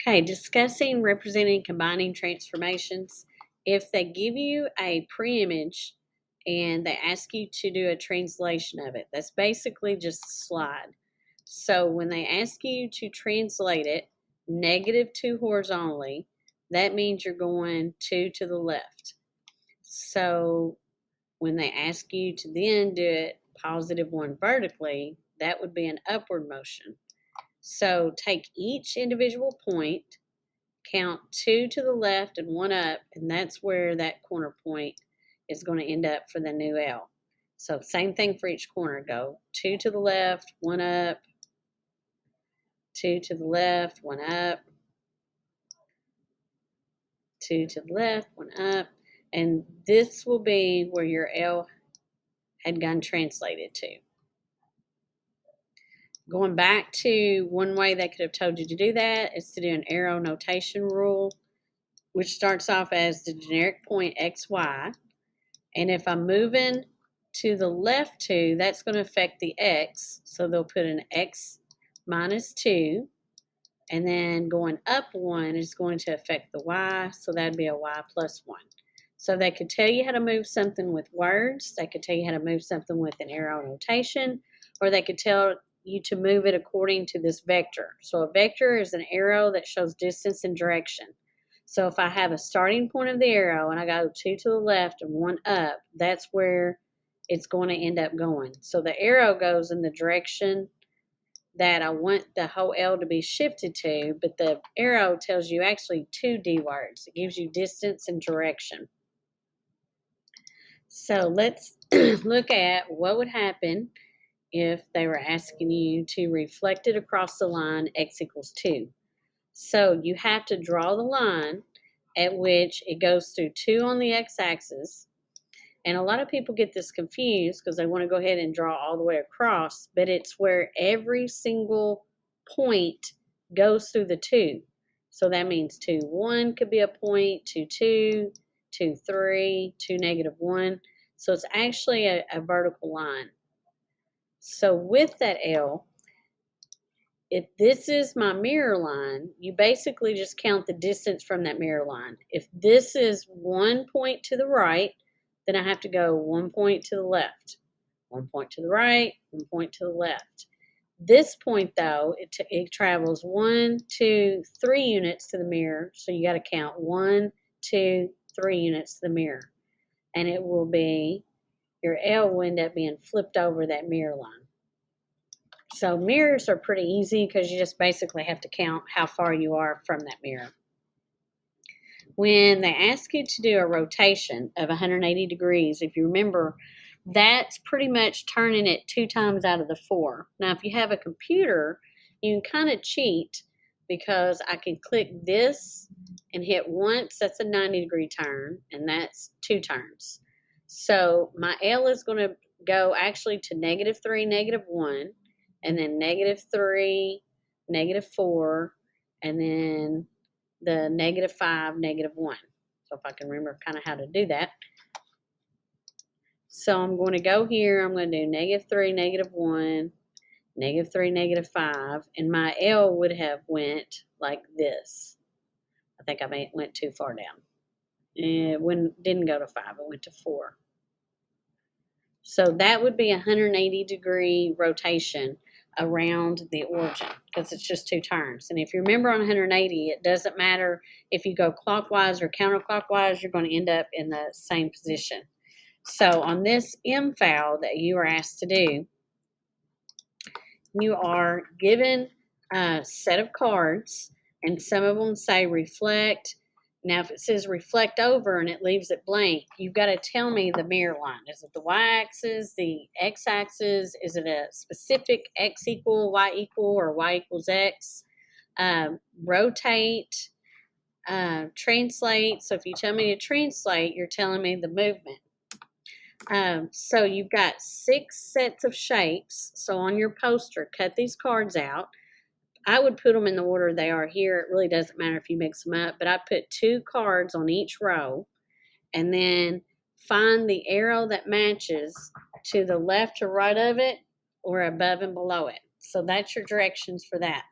Okay, discussing representing combining transformations. If they give you a pre-image and they ask you to do a translation of it, that's basically just a slide. So when they ask you to translate it -2 horizontally, that means you're going 2 to the left. So when they ask you to then do it +1 vertically, that would be an upward motion. So take each individual point, count 2 to the left and 1 up, and that's where that corner point is going to end up for the new L. So same thing for each corner. Go 2 to the left, 1 up, 2 to the left, 1 up, 2 to the left, 1 up, and this will be where your L had gotten translated to. Going back to one way they could have told you to do that is to do an arrow notation rule, which starts off as the generic point XY. And if I'm moving to the left 2, that's going to affect the X. So they'll put an X -2. And then going up 1 is going to affect the Y. So that'd be a Y +1. So they could tell you how to move something with words. They could tell you how to move something with an arrow notation. Or they could tell you to move it according to this vector. So a vector is an arrow that shows distance and direction. So if I have a starting point of the arrow and I go 2 to the left and 1 up, that's where it's going to end up going. So the arrow goes in the direction that I want the whole L to be shifted to, but the arrow tells you actually 2 D words. It gives you distance and direction. So let's look at what would happen if they were asking you to reflect it across the line X = 2. So you have to draw the line at which it goes through 2 on the x-axis. And a lot of people get this confused because they want to go ahead and draw all the way across, but it's where every single point goes through the 2. So that means 2, 1 could be a point, 2, 2, 2, 3, 2, -1. So it's actually a vertical line. So with that L, if this is my mirror line, you basically just count the distance from that mirror line. If this is 1 point to the right, then I have to go 1 point to the left, 1 point to the right, 1 point to the left. This point, though, it travels 1, 2, 3 units to the mirror, so you got to count 1, 2, 3 units to the mirror. And it will be, your L will end up being flipped over that mirror line. So mirrors are pretty easy because you just basically have to count how far you are from that mirror. When they ask you to do a rotation of 180 degrees, if you remember, that's pretty much turning it 2 times out of the 4. Now, if you have a computer, you can kind of cheat because I can click this and hit once, that's a 90-degree turn, and that's 2 turns. So my L is going to go actually to -3, -1, and then -3, -4, and then the -5, -1. So if I can remember kind of how to do that. So I'm going to go here, I'm going to do -3, -1, -3, -5, and my L would have went like this. I think I went too far down. It didn't go to 5, it went to 4. So that would be a 180-degree rotation around the origin because it's just 2 turns. And if you remember on 180, it doesn't matter if you go clockwise or counterclockwise, you're going to end up in the same position. So on this MFAL that you are asked to do, you are given a set of cards, and some of them say reflect. Now, if it says reflect over and it leaves it blank, you've got to tell me the mirror line. Is it the y-axis, the x-axis? Is it a specific x = y = or y = x? Rotate, translate. So if you tell me to translate, you're telling me the movement. So you've got 6 sets of shapes. So on your poster, cut these cards out. I would put them in the order they are here. It really doesn't matter if you mix them up, but I put 2 cards on each row and then find the arrow that matches to the left or right of it or above and below it. So that's your directions for that.